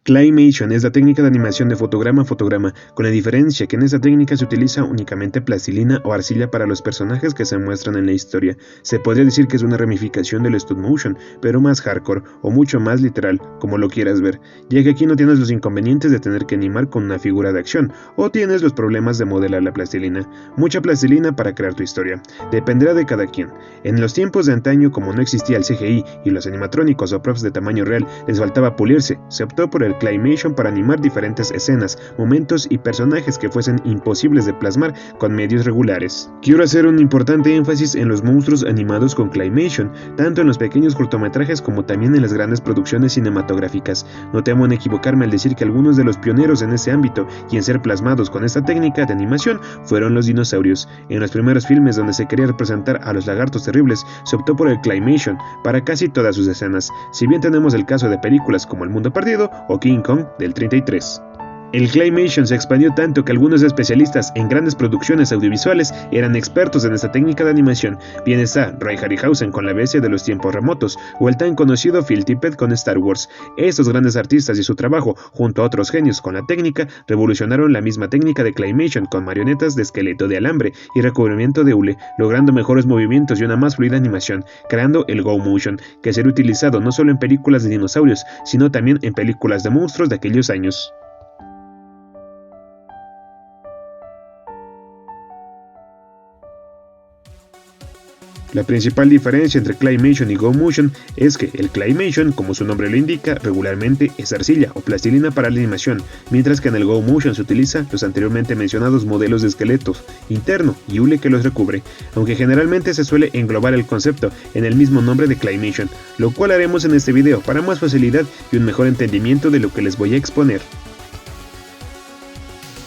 Claymation es la técnica de animación de fotograma a fotograma, con la diferencia que en esta técnica se utiliza únicamente plastilina o arcilla para los personajes que se muestran en la historia. Se podría decir que es una ramificación del stop motion, pero más hardcore o mucho más literal, como lo quieras ver, ya que aquí no tienes los inconvenientes de tener que animar con una figura de acción, o tienes los problemas de modelar la plastilina. Mucha plastilina para crear tu historia. Dependerá de cada quien. En los tiempos de antaño, como no existía el CGI y los animatrónicos o props de tamaño real les faltaba pulirse, se optó por el Claymation para animar diferentes escenas, momentos y personajes que fuesen imposibles de plasmar con medios regulares. Quiero hacer un importante énfasis en los monstruos animados con Claymation, tanto en los pequeños cortometrajes como también en las grandes producciones cinematográficas. No temo en equivocarme al decir que algunos de los pioneros en ese ámbito y en ser plasmados con esta técnica de animación fueron los dinosaurios. En los primeros filmes donde se quería representar a los lagartos terribles, se optó por el Claymation para casi todas sus escenas, si bien tenemos el caso de películas como El Mundo Perdido o King Kong del 33. El Claymation se expandió tanto que algunos especialistas en grandes producciones audiovisuales eran expertos en esta técnica de animación. Bien está Ray Harryhausen con La Bestia de los Tiempos Remotos, o el tan conocido Phil Tippett con Star Wars. Estos grandes artistas y su trabajo, junto a otros genios con la técnica, revolucionaron la misma técnica de Claymation con marionetas de esqueleto de alambre y recubrimiento de hule, logrando mejores movimientos y una más fluida animación, creando el Go Motion, que será utilizado no solo en películas de dinosaurios, sino también en películas de monstruos de aquellos años. La principal diferencia entre Claymation y Go Motion es que el Claymation, como su nombre lo indica, regularmente es arcilla o plastilina para la animación, mientras que en el Go Motion se utiliza los anteriormente mencionados modelos de esqueletos, interno y hule que los recubre, aunque generalmente se suele englobar el concepto en el mismo nombre de Claymation, lo cual haremos en este video para más facilidad y un mejor entendimiento de lo que les voy a exponer.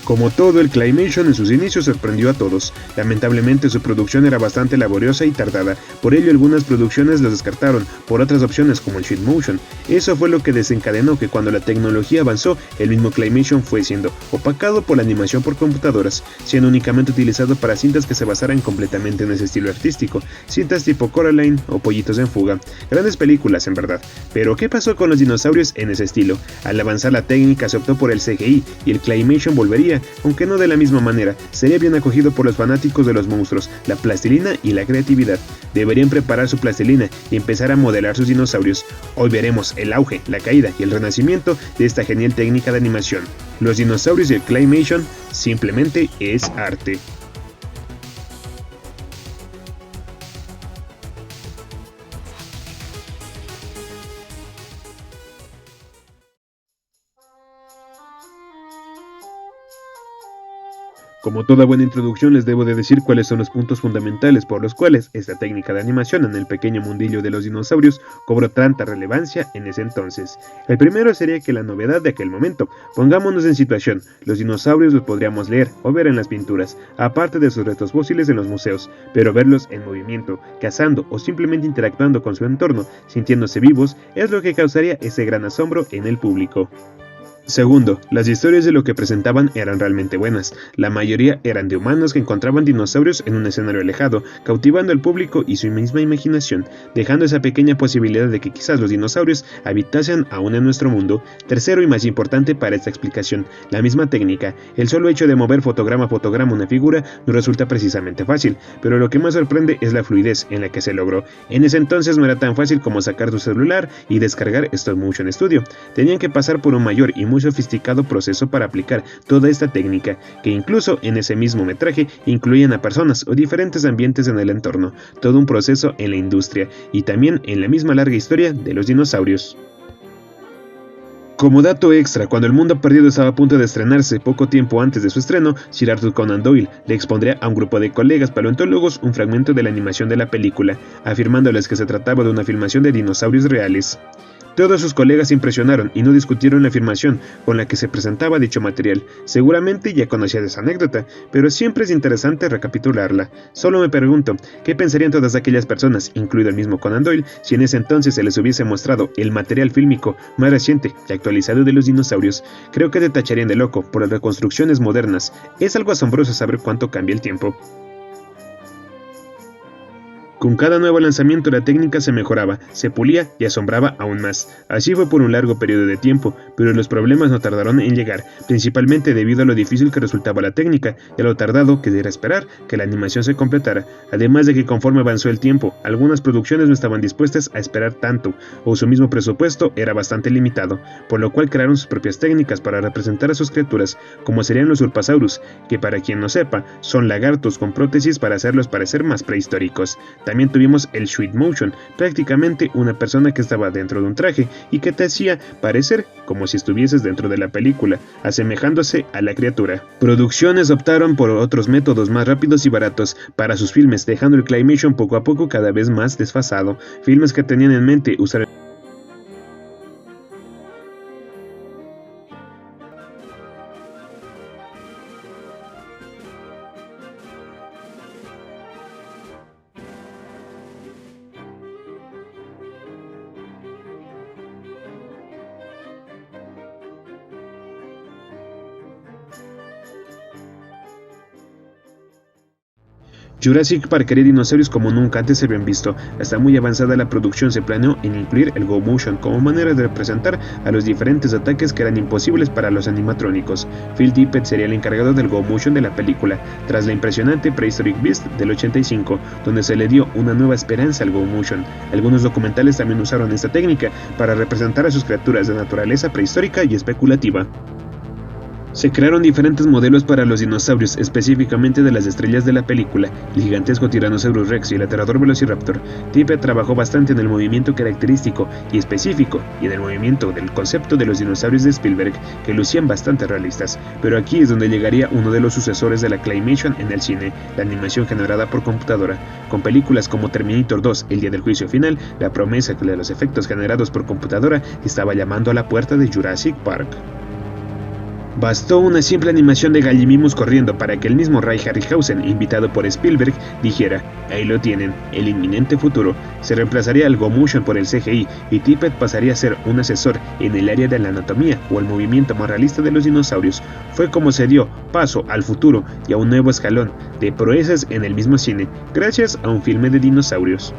Como todo, el Claymation en sus inicios sorprendió a todos. Lamentablemente su producción era bastante laboriosa y tardada, por ello algunas producciones las descartaron por otras opciones como el Sheet Motion. Eso fue lo que desencadenó que cuando la tecnología avanzó, el mismo Claymation fue siendo opacado por la animación por computadoras, siendo únicamente utilizado para cintas que se basaran completamente en ese estilo artístico, cintas tipo Coraline o Pollitos en Fuga. Grandes películas en verdad, pero ¿qué pasó con los dinosaurios en ese estilo? Al avanzar la técnica se optó por el CGI y el Claymation volvería, aunque no de la misma manera, sería bien acogido por los fanáticos de los monstruos, la plastilina y la creatividad. Deberían preparar su plastilina y empezar a modelar sus dinosaurios. Hoy veremos el auge, la caída y el renacimiento de esta genial técnica de animación. Los dinosaurios y el Claymation simplemente es arte. Como toda buena introducción les debo de decir cuáles son los puntos fundamentales por los cuales esta técnica de animación en el pequeño mundillo de los dinosaurios cobró tanta relevancia en ese entonces. El primero sería que la novedad de aquel momento. Pongámonos en situación, los dinosaurios los podríamos leer o ver en las pinturas, aparte de sus restos fósiles en los museos, pero verlos en movimiento, cazando o simplemente interactuando con su entorno, sintiéndose vivos, es lo que causaría ese gran asombro en el público. Segundo, las historias de lo que presentaban eran realmente buenas. La mayoría eran de humanos que encontraban dinosaurios en un escenario alejado, cautivando al público y su misma imaginación, dejando esa pequeña posibilidad de que quizás los dinosaurios habitasen aún en nuestro mundo. Tercero y más importante para esta explicación, la misma técnica. El solo hecho de mover fotograma a fotograma una figura no resulta precisamente fácil, pero lo que más sorprende es la fluidez en la que se logró. En ese entonces no era tan fácil como sacar tu celular y descargar Stop Motion Studio. Tenían que pasar por un mayor y muy sofisticado proceso para aplicar toda esta técnica, que incluso en ese mismo metraje incluían a personas o diferentes ambientes en el entorno, todo un proceso en la industria y también en la misma larga historia de los dinosaurios. Como dato extra, cuando El Mundo Perdido estaba a punto de estrenarse poco tiempo antes de su estreno, Sir Arthur Conan Doyle le expondría a un grupo de colegas paleontólogos un fragmento de la animación de la película, afirmándoles que se trataba de una filmación de dinosaurios reales. Todos sus colegas se impresionaron y no discutieron la afirmación con la que se presentaba dicho material. Seguramente ya conocías esa anécdota, pero siempre es interesante recapitularla. Solo me pregunto, ¿qué pensarían todas aquellas personas, incluido el mismo Conan Doyle, si en ese entonces se les hubiese mostrado el material fílmico más reciente y actualizado de los dinosaurios? Creo que te tacharían de loco por las reconstrucciones modernas. Es algo asombroso saber cuánto cambia el tiempo. Con cada nuevo lanzamiento la técnica se mejoraba, se pulía y asombraba aún más. Así fue por un largo periodo de tiempo, pero los problemas no tardaron en llegar, principalmente debido a lo difícil que resultaba la técnica y a lo tardado que era esperar que la animación se completara, además de que conforme avanzó el tiempo, algunas producciones no estaban dispuestas a esperar tanto, o su mismo presupuesto era bastante limitado, por lo cual crearon sus propias técnicas para representar a sus criaturas, como serían los Urpasaurus, que para quien no sepa, son lagartos con prótesis para hacerlos parecer más prehistóricos. También tuvimos el Sweet Motion, prácticamente una persona que estaba dentro de un traje y que te hacía parecer como si estuvieses dentro de la película, asemejándose a la criatura. Producciones optaron por otros métodos más rápidos y baratos para sus filmes, dejando el claymation poco a poco cada vez más desfasado. Filmes que tenían en mente usar Jurassic Park quería dinosaurios como nunca antes se habían visto. Hasta muy avanzada la producción se planeó en incluir el Go Motion como manera de representar a los diferentes ataques que eran imposibles para los animatrónicos. Phil Tippett sería el encargado del Go Motion de la película, tras la impresionante Prehistoric Beast del 85, donde se le dio una nueva esperanza al Go Motion. Algunos documentales también usaron esta técnica para representar a sus criaturas de naturaleza prehistórica y especulativa. Se crearon diferentes modelos para los dinosaurios, específicamente de las estrellas de la película, el gigantesco Tyrannosaurus Rex y el aterrador Velociraptor. Tippett trabajó bastante en el movimiento característico y específico y en el movimiento del concepto de los dinosaurios de Spielberg, que lucían bastante realistas, pero aquí es donde llegaría uno de los sucesores de la claymation en el cine, la animación generada por computadora. Con películas como Terminator 2, El día del juicio final, la promesa de los efectos generados por computadora estaba llamando a la puerta de Jurassic Park. Bastó una simple animación de Gallimimus corriendo para que el mismo Ray Harryhausen, invitado por Spielberg, dijera: ahí lo tienen, el inminente futuro. Se reemplazaría el Go Motion por el CGI y Tippett pasaría a ser un asesor en el área de la anatomía o el movimiento más realista de los dinosaurios. Fue como se dio paso al futuro y a un nuevo escalón de proezas en el mismo cine, gracias a un filme de dinosaurios.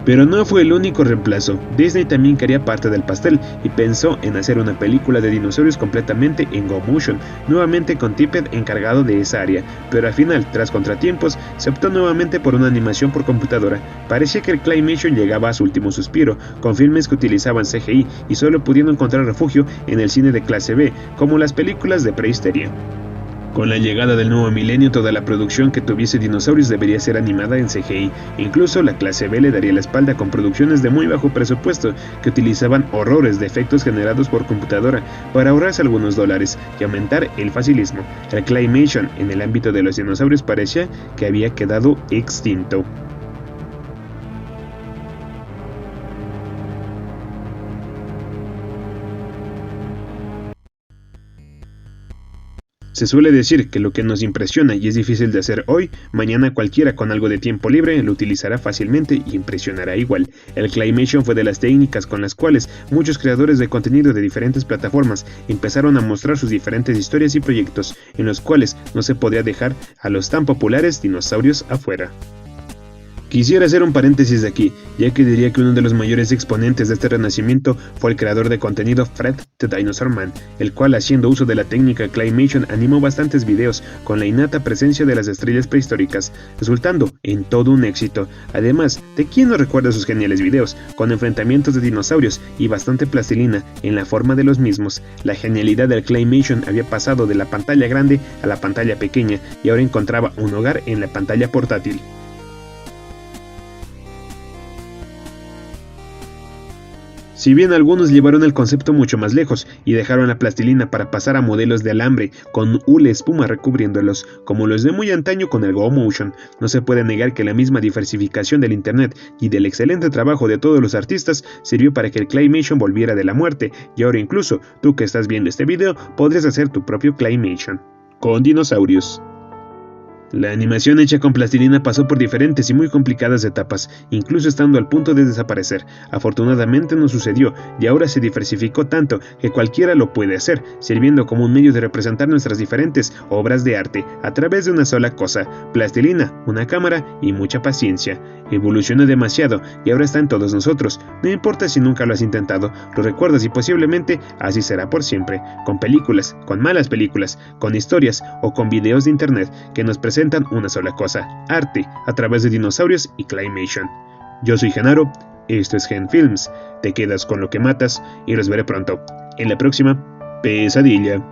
Pero no fue el único reemplazo. Disney también quería parte del pastel y pensó en hacer una película de dinosaurios completamente en Go Motion, nuevamente con Tippett encargado de esa área, pero al final, tras contratiempos, se optó nuevamente por una animación por computadora. Parecía que el claymation llegaba a su último suspiro, con filmes que utilizaban CGI y solo pudiendo encontrar refugio en el cine de clase B, como las películas de prehistoria. Con la llegada del nuevo milenio, toda la producción que tuviese dinosaurios debería ser animada en CGI. Incluso la clase B le daría la espalda con producciones de muy bajo presupuesto que utilizaban horrores de efectos generados por computadora para ahorrarse algunos dólares y aumentar el facilismo. El claymation en el ámbito de los dinosaurios parecía que había quedado extinto. Se suele decir que lo que nos impresiona y es difícil de hacer hoy, mañana cualquiera con algo de tiempo libre lo utilizará fácilmente y impresionará igual. El claymation fue de las técnicas con las cuales muchos creadores de contenido de diferentes plataformas empezaron a mostrar sus diferentes historias y proyectos, en los cuales no se podía dejar a los tan populares dinosaurios afuera. Quisiera hacer un paréntesis aquí, ya que diría que uno de los mayores exponentes de este renacimiento fue el creador de contenido Fred the Dinosaur Man, el cual, haciendo uso de la técnica claymation, animó bastantes videos con la innata presencia de las estrellas prehistóricas, resultando en todo un éxito. Además, ¿de quién no recuerda sus geniales videos, con enfrentamientos de dinosaurios y bastante plastilina en la forma de los mismos? La genialidad del claymation había pasado de la pantalla grande a la pantalla pequeña y ahora encontraba un hogar en la pantalla portátil. Si bien algunos llevaron el concepto mucho más lejos y dejaron la plastilina para pasar a modelos de alambre con hule espuma recubriéndolos, como los de muy antaño con el Go Motion, no se puede negar que la misma diversificación del internet y del excelente trabajo de todos los artistas sirvió para que el claymation volviera de la muerte, y ahora incluso tú que estás viendo este video podrías hacer tu propio claymation con dinosaurios. La animación hecha con plastilina pasó por diferentes y muy complicadas etapas, incluso estando al punto de desaparecer. Afortunadamente no sucedió, y ahora se diversificó tanto que cualquiera lo puede hacer, sirviendo como un medio de representar nuestras diferentes obras de arte a través de una sola cosa: plastilina, una cámara y mucha paciencia. Evolucionó demasiado y ahora está en todos nosotros. No importa si nunca lo has intentado, lo recuerdas y posiblemente así será por siempre, con películas, con malas películas, con historias o con videos de internet que nos presentan una sola cosa: arte, a través de dinosaurios y claymation. Yo soy Genaro, esto es Gen Films, te quedas con lo que matas y los veré pronto en la próxima pesadilla.